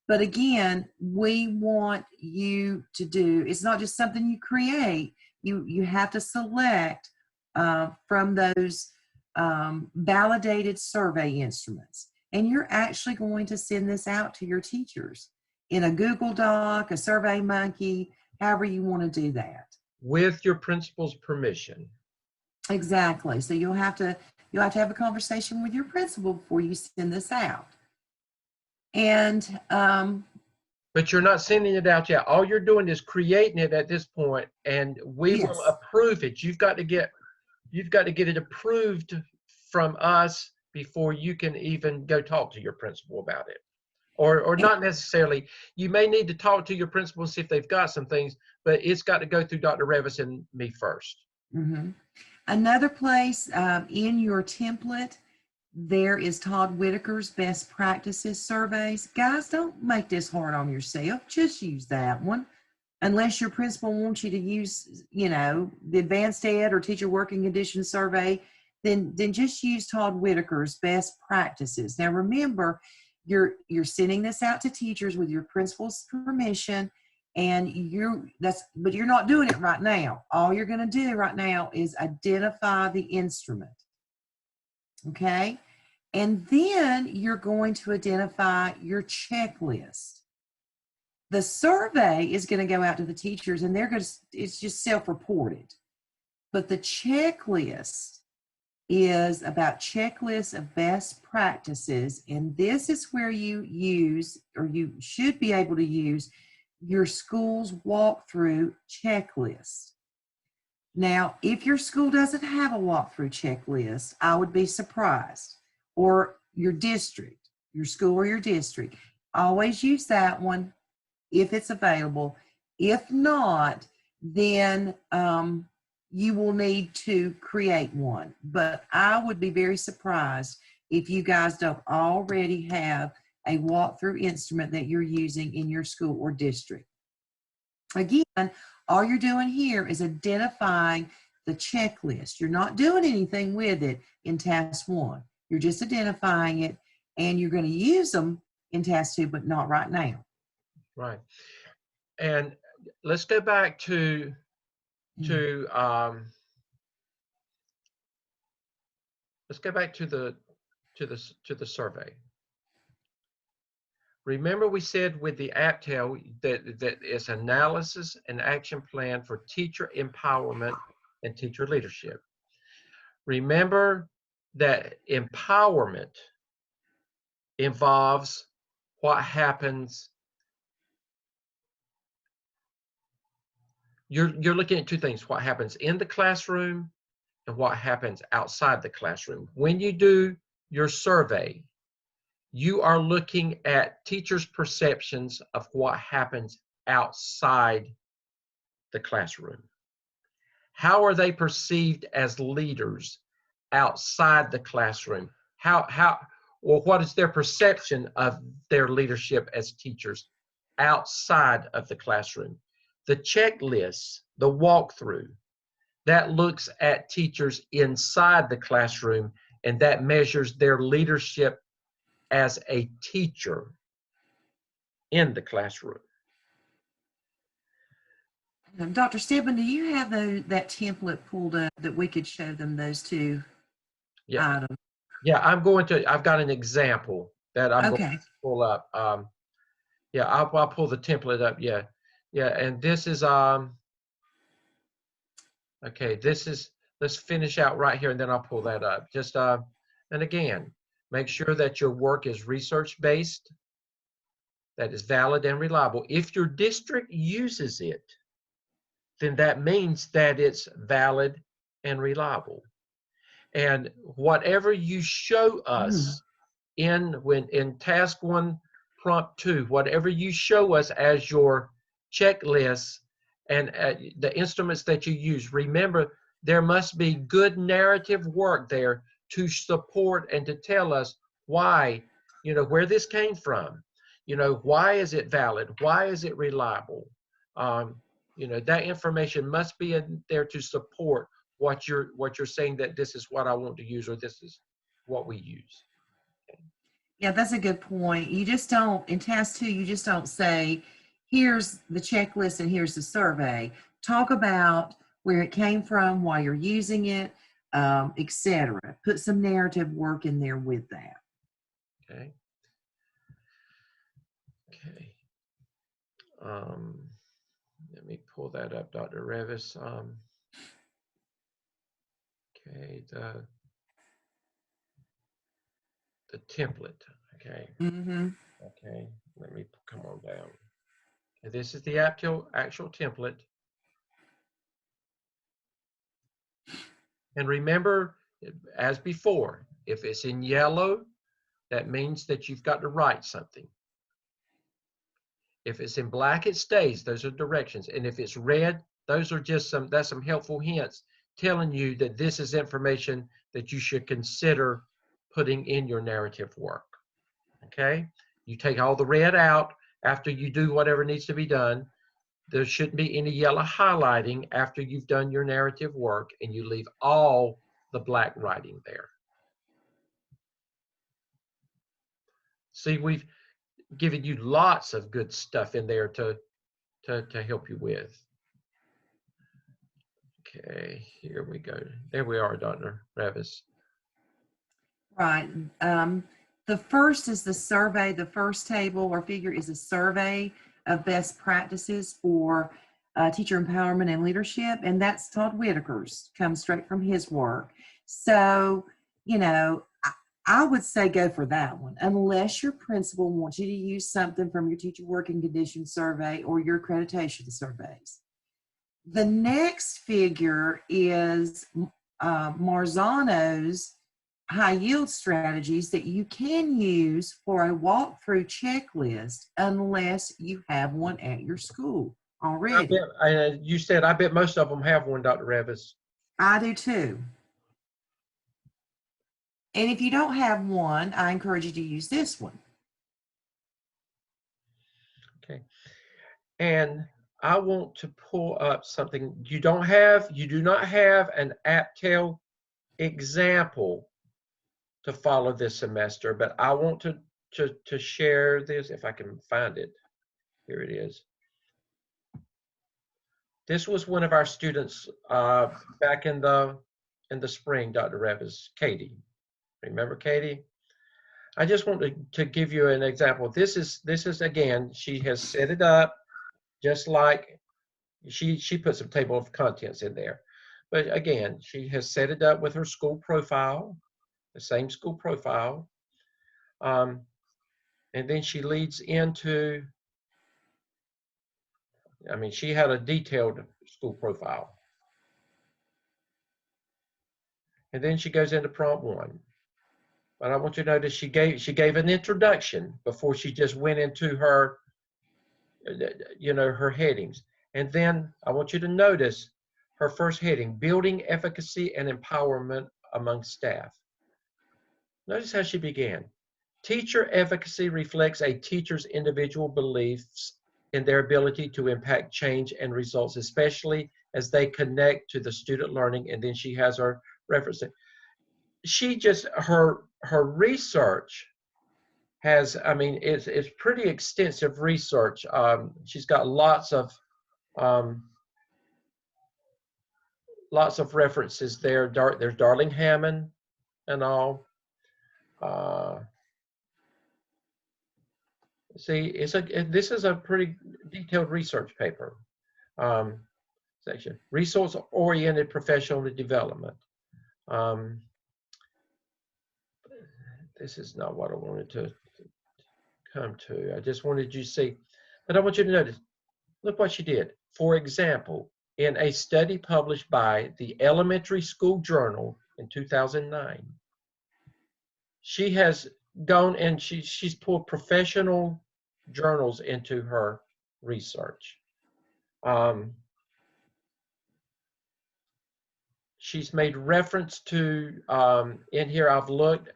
But again, we want you to do, it's not just something you create, you have to select from those validated survey instruments. And you're actually going to send this out to your teachers in a Google Doc, a Survey Monkey, however you want to do that. With your principal's permission. Exactly. So you'll have to have a conversation with your principal before you send this out. And but you're not sending it out yet. All you're doing is creating it at this point, and we yes. will approve it. You've got to get it approved from us before you can even go talk to your principal about it. Or not necessarily. You may need to talk to your principal and see if they've got some things, but it's got to go through Dr. Revis and me first. Mm-hmm. Another place in your template, there is Todd Whitaker's best practices surveys. Guys, don't make this hard on yourself. Just use that one. Unless your principal wants you to use, the advanced ed or teacher working condition survey, then just use Todd Whitaker's best practices. Now remember, you're sending this out to teachers with your principal's permission, and but you're not doing it right now. All you're going to do right now is identify the instrument. Okay? And then you're going to identify your checklist. The survey is going to go out to the teachers, and it's just self-reported. But the checklist is about checklists of best practices, and this is where you use, or you should be able to use, your school's walkthrough checklist. Now, if your school doesn't have a walkthrough checklist, I would be surprised. Or your district, your school or your district, always use that one if it's available. If not, then you will need to create one. But I would be very surprised if you guys don't already have a walkthrough instrument that you're using in your school or district. Again, all you're doing here is identifying the checklist. You're not doing anything with it in task 1. You're just identifying it, and you're going to use them in task 2, but not right now. Right. And let's go back to the survey. Remember, we said with the AAPTEL that it's analysis and action plan for teacher empowerment and teacher leadership. Remember that empowerment involves what happens. You're looking at 2 things: what happens in the classroom and what happens outside the classroom. When you do your survey, you are looking at teachers' perceptions of what happens outside the classroom. How are they perceived as leaders outside the classroom? What is their perception of their leadership as teachers outside of the classroom. The checklist, the walkthrough, that looks at teachers inside the classroom, and that measures their leadership as a teacher in the classroom. Dr. Stedman, do you have that template pulled up that we could show them those two items? Yeah, I've got an example that I'm going to pull up. Yeah, I'll pull the template up. Yeah, and this is, okay, let's finish out right here and then I'll pull that up. Just, and again, make sure that your work is research-based, that is valid and reliable. If your district uses it, then that means that it's valid and reliable. And whatever you show us in task 1, prompt 2, whatever you show us as your checklist and the instruments that you use, remember there must be good narrative work there to support and to tell us why, where this came from, why is it valid, why is it reliable. That information must be in there to support what you're saying, that this is what I want to use or this is what we use. Yeah, that's a good point. You just don't, in task 2, you just don't say, here's the checklist and here's the survey. Talk about where it came from, why you're using it, etc. Put some narrative work in there with that. Okay. Let me pull that up, Dr. Revis. Okay, the template. Okay. Okay, let me come on down. Okay, this is the actual template. And remember, as before, if it's in yellow, that means that you've got to write something. If it's in black, it stays. Those are directions. And if it's red, those are just some helpful hints telling you that this is information that you should consider putting in your narrative work. Okay? You take all the red out after you do whatever needs to be done. There shouldn't be any yellow highlighting after you've done your narrative work, and you leave all the black writing there. See, we've given you lots of good stuff in there to help you with. Okay, here we go. There we are, Dr. Revis. Right. The first is the survey. The first table or figure is a survey of best practices for teacher empowerment and leadership. And that's Todd Whitaker's, comes straight from his work. So, I would say go for that one, unless your principal wants you to use something from your teacher working condition survey or your accreditation surveys. The next figure is Marzano's high yield strategies that you can use for a walkthrough checklist unless you have one at your school already. You said, I bet most of them have one, Dr. Revis. I do too. And if you don't have one, I encourage you to use this one. Okay. And I want to pull up something. You do not have an AAPTEL example to follow this semester, but I want to share this if I can find it. Here it is. This was one of our students back in the spring, Dr. Revis, Katie. Remember Katie? I just want to give you an example. This is again, she has set it up just like she put some table of contents in there. But again, she has set it up with her school profile, the same school profile. And then she leads into, she had a detailed school profile. And then she goes into prompt 1. But I want you to notice she gave an introduction before she just went into her, her headings. And then I want you to notice her first heading, building efficacy and empowerment among staff. Notice how she began. Teacher efficacy reflects a teacher's individual beliefs in their ability to impact change and results, especially as they connect to the student learning. And then she has her reference. She just, her research has, I mean, it's pretty extensive research. She's got lots of references there. There's Darling Hammond and all. See, this is a pretty detailed research paper. Section, resource-oriented professional development. This is not what I wanted to come to. I just wanted you to see, but I want you to notice, look what she did. For example, in a study published by the Elementary School Journal in 2009, she has gone and she's pulled professional journals into her research. She's made reference to, in here I've looked,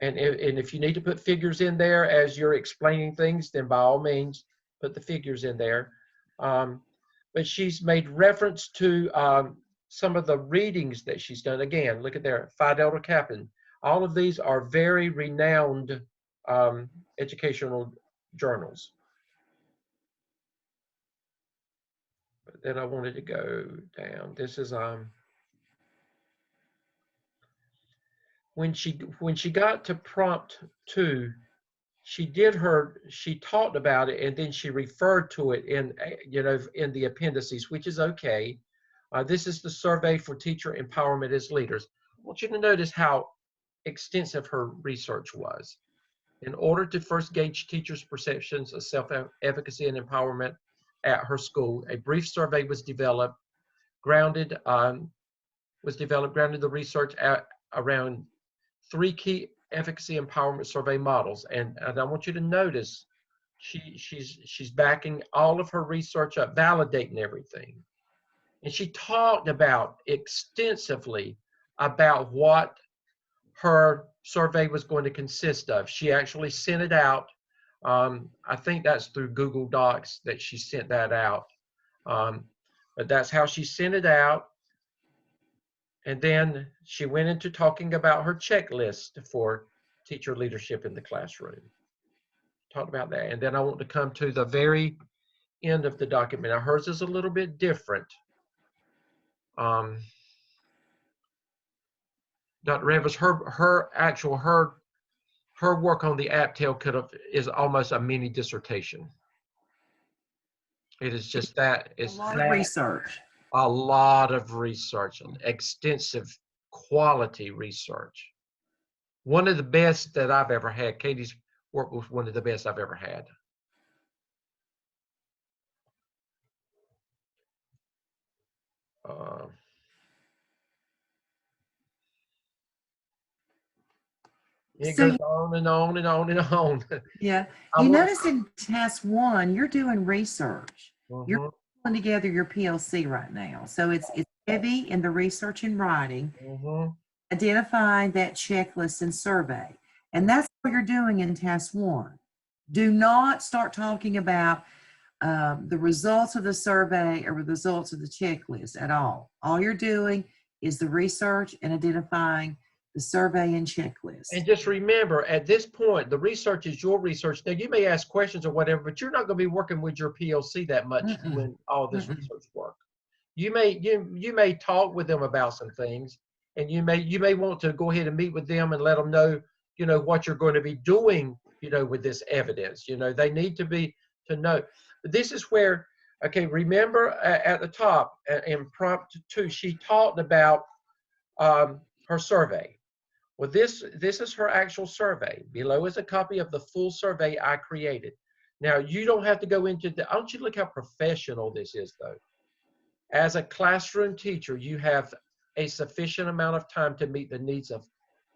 and if you need to put figures in there as you're explaining things, then by all means, put the figures in there. But she's made reference to some of the readings that she's done. Again, look at there, Phi Delta Kappan. All of these are very renowned educational journals. But then I wanted to go down. This is when she got to prompt 2, she talked about it, and then she referred to it in the appendices, which is okay. This is the survey for teacher empowerment as leaders. I want you to notice how extensive her research was. In order to first gauge teachers' perceptions of self-efficacy and empowerment at her school, a brief survey was developed, grounded the research around 3 key efficacy empowerment survey models. And I want you to notice she's backing all of her research up, validating everything. And she talked about extensively about what her survey was going to consist of. She actually sent it out. I think that's through Google Docs that she sent that out. But that's how she sent it out. And then she went into talking about her checklist for teacher leadership in the classroom. Talked about that. And then I want to come to the very end of the document. Now, hers is a little bit different. Dr. Revis, her work on the AAPTEL is almost a mini dissertation. It is just that. It's a lot of research. A lot of research, extensive quality research. One of the best that I've ever had. Katie's work was one of the best I've ever had. It goes on and on and on and on. Yeah. You notice in task 1, you're doing research. You're pulling together your PLC right now. So it's heavy in the research and writing, identifying that checklist and survey. And that's what you're doing in task 1. Do not start talking about the results of the survey or the results of the checklist at all. All you're doing is the research and identifying the survey and checklist. And just remember, at this point, the research is your research. Now, you may ask questions or whatever, but you're not going to be working with your PLC that much doing all this research work. You may talk with them about some things, and you may want to go ahead and meet with them and let them know, what you're going to be doing, with this evidence. They need to know. This is where, okay, remember at the top in prompt 2, she talked about her survey. Well, this is her actual survey. Below is a copy of the full survey I created. Now, you don't have to go into I want you to look how professional this is, though. As a classroom teacher, you have a sufficient amount of time to meet the needs of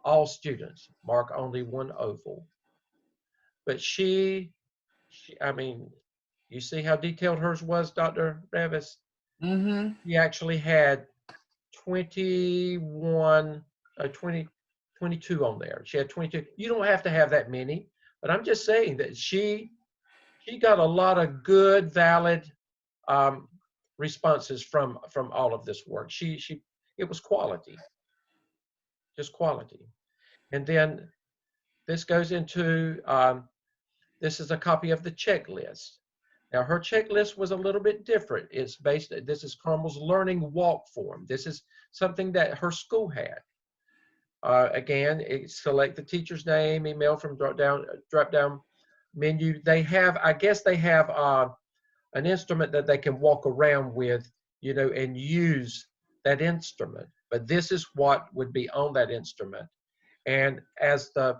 all students. Mark only one oval. But I mean, you see how detailed hers was, Dr. Revis? She actually had 22 on there. She had 22. You don't have to have that many, but I'm just saying that she She got a lot of good, valid responses from all of this work. It was quality, just quality. And then this goes into this is a copy of the checklist. Now her checklist was a little bit different. This is Carmel's learning walk form. This is something that her school had. Again, select the teacher's name, email from drop down menu. They have, I guess they have an instrument that they can walk around with, and use that instrument. But this is what would be on that instrument. And as the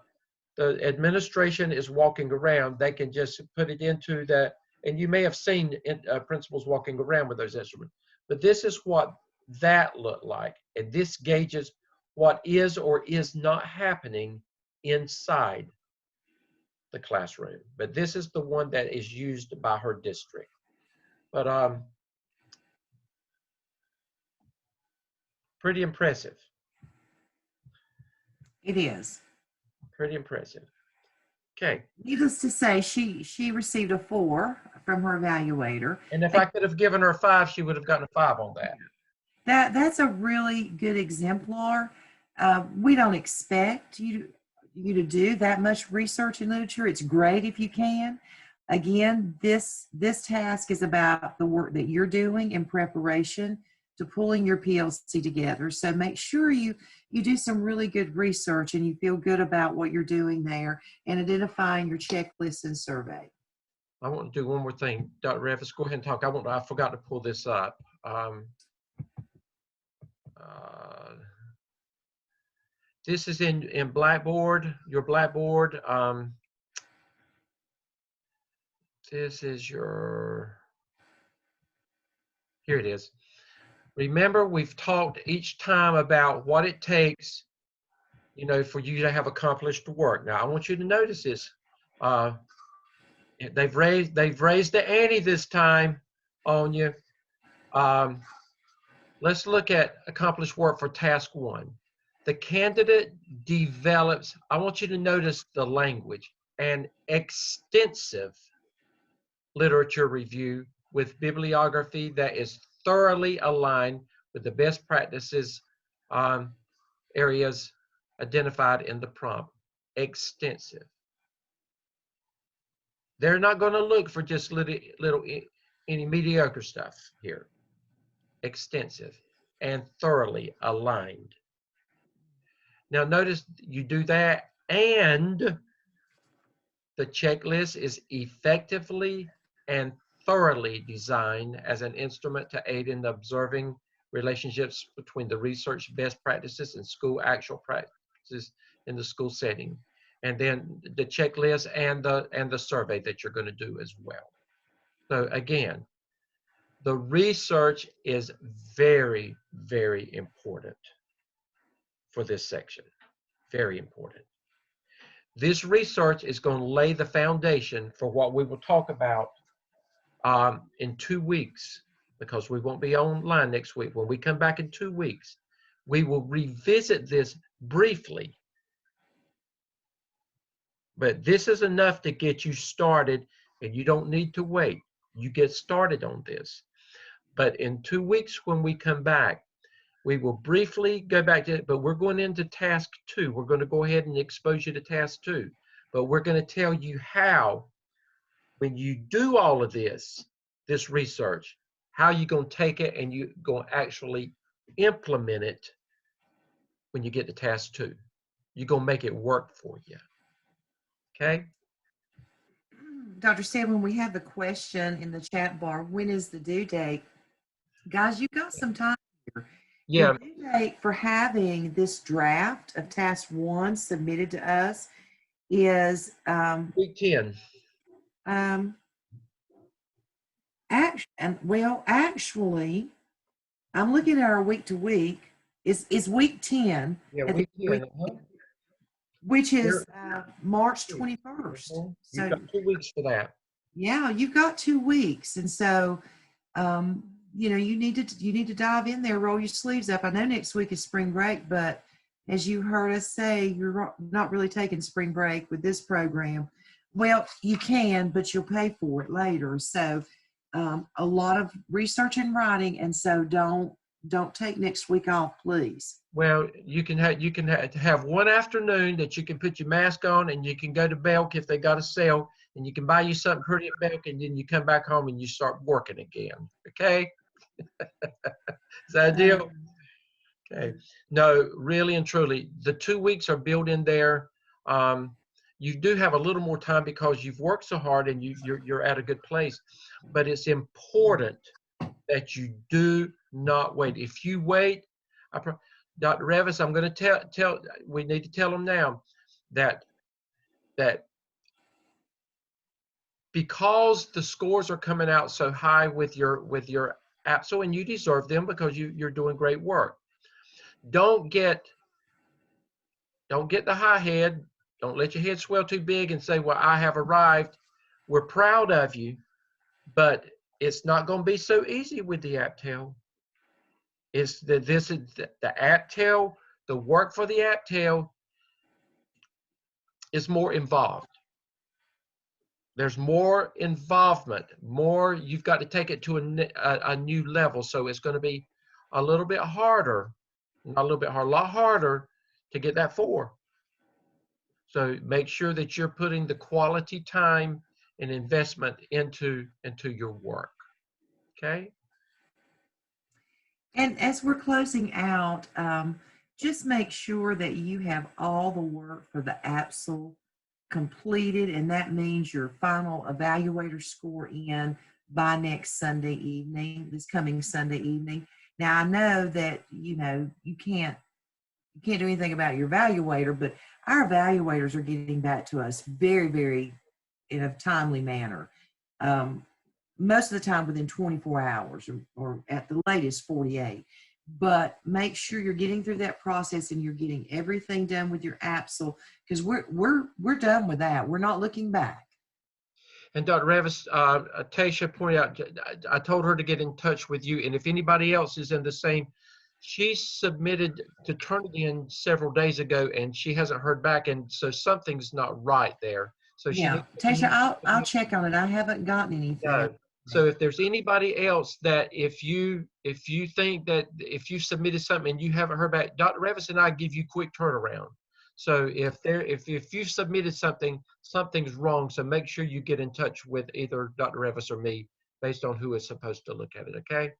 administration is walking around, they can just put it into that. And you may have seen principals walking around with those instruments. But this is what that looked like. And this gauges what is or is not happening inside the classroom. But this is the one that is used by her district. But pretty impressive. It is. Pretty impressive. Okay. Needless to say, she received a 4 from her evaluator. And if I could have given her a 5, she would have gotten a 5 on that. That's a really good exemplar. We don't expect you to do that much research and literature. It's great if you can. Again, this task is about the work that you're doing in preparation to pulling your PLC together. So make sure you do some really good research and you feel good about what you're doing there and identifying your checklist and survey. I want to do one more thing. Dr. Revis, go ahead and talk. I forgot to pull this up. This is in Blackboard, your Blackboard. This is your, here it is. Remember, we've talked each time about what it takes, for you to have accomplished work. Now, I want you to notice this. They've raised the ante this time on you. Let's look at accomplished work for task 1. The candidate develops, I want you to notice the language, an extensive literature review with bibliography that is thoroughly aligned with the best practices areas identified in the prompt. Extensive. They're not going to look for just any mediocre stuff here. Extensive and thoroughly aligned. Now notice you do that, and the checklist is effectively and thoroughly designed as an instrument to aid in observing relationships between the research best practices and school actual practices in the school setting. And then the checklist and the survey that you're going to do as well. So again, the research is very, very important for this section. Very important. This research is going to lay the foundation for what we will talk about in 2 weeks, because we won't be online next week. When we come back in 2 weeks, we will revisit this briefly. But this is enough to get you started, and you don't need to wait. You get started on this. But in 2 weeks when we come back, we will briefly go back to it, but we're going into task 2. We're going to go ahead and expose you to task 2. But we're going to tell you how, when you do all of this research, how you're going to take it and you're going to actually implement it when you get to task 2. You're going to make it work for you. Okay? Dr. Stedman, we have the question in the chat bar, when is the due date? Guys, you've got some time here. Yeah. The due date for having this draft of task 1 submitted to us is week 10. Actually, I'm looking at our week to week. It's week 10. Yeah, week 10. Which is March 21st. You've got 2 weeks for that. Yeah, you've got 2 weeks, and so you need to dive in there, roll your sleeves up. I know next week is spring break, but as you heard us say, you're not really taking spring break with this program. Well, you can, but you'll pay for it later. So a lot of research and writing, and so don't take next week off, please. Well, you can have one afternoon that you can put your mask on and you can go to Belk if they got a sale and you can buy you something pretty at Belk and then you come back home and you start working again. Okay? Is that a deal? Okay. No, really and truly, the 2 weeks are built in there. You do have a little more time because you've worked so hard and you're at a good place. But it's important that you do not wait. If you wait, Dr. Revis, I'm going to tell. We need to tell them now that because the scores are coming out so high with your APTEL, and you deserve them because you're doing great work. Don't get the high head. Don't let your head swell too big and say, well, I have arrived. We're proud of you, but it's not going to be so easy with the AAPTEL. It's the AAPTEL, the work for the AAPTEL is more involved. There's more involvement, more, you've got to take it to a new level. So it's going to be a little bit harder, not a little bit hard, a lot harder to get that 4. So make sure that you're putting the quality time and investment into your work. Okay. And as we're closing out, just make sure that you have all the work for the APSL completed, and that means your final evaluator score in by next Sunday evening, this coming Sunday evening. Now, I know that, you can't do anything about your evaluator, but our evaluators are getting back to us very, very in a timely manner. Most of the time within 24 hours or at the latest 48. But make sure you're getting through that process and you're getting everything done with your APSL, because we're done with that. We're not looking back. And Dr. Revis, Tasha pointed out, I told her to get in touch with you, and if anybody else is in the same, she submitted to Turnitin several days ago, and she hasn't heard back, and so something's not right there. So Yeah, Tasha, I'll check on it. I haven't gotten anything. So if there's anybody else that if you think that if you submitted something and you haven't heard back, Dr. Revis and I give you quick turnaround. So if you submitted something, something's wrong. So make sure you get in touch with either Dr. Revis or me based on who is supposed to look at it. Okay.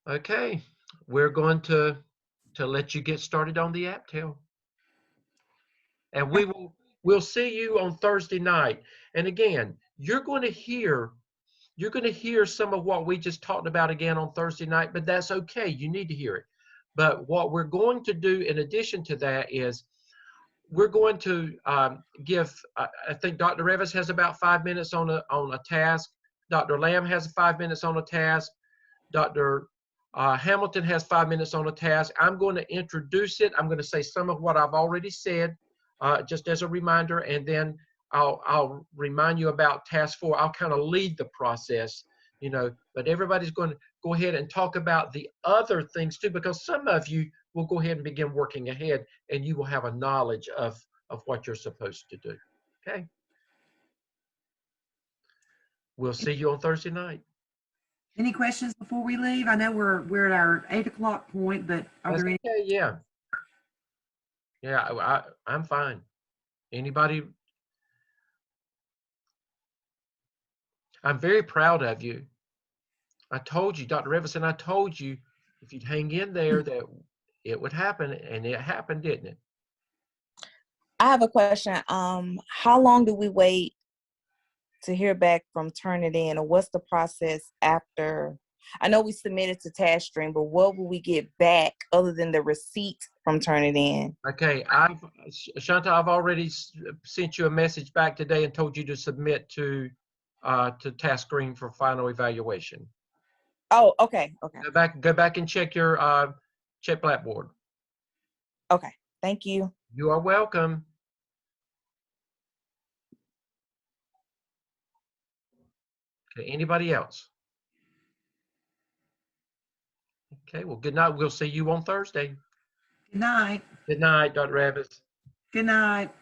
Okay. We're going to let you get started on the AAPTEL. And we'll see you on Thursday night. And again, you're going to hear some of what we just talked about again on Thursday night, but that's okay. You need to hear it. But what we're going to do in addition to that is we're going to give, I think Dr. Revis has about 5 minutes on a task. Dr. Lamb has 5 minutes on a task. Dr. Hamilton has 5 minutes on a task. I'm going to introduce it. I'm going to say some of what I've already said, just as a reminder, and then I'll remind you about task 4. I'll kind of lead the process, but everybody's going to go ahead and talk about the other things too, because some of you will go ahead and begin working ahead and you will have a knowledge of what you're supposed to do. Okay. We'll see you on Thursday night. Any questions before we leave? I know we're at our 8 o'clock point, but are there any? Okay, yeah, I'm fine. Anybody? I'm very proud of you. I told you, Dr. Revison, I told you if you'd hang in there that it would happen, and it happened, didn't it? I have a question. How long do we wait to hear back from Turnitin, or what's the process after? I know we submitted to TaskStream, but what will we get back other than the receipt from Turnitin? Okay, Shanta, I've already sent you a message back today and told you to submit to TaskStream for final evaluation. Oh, okay. Go back and check your check Blackboard. Okay, thank you. You are welcome. Okay, anybody else? Okay, well, good night. We'll see you on Thursday. Good night. Good night, Dr. Rabbits. Good night.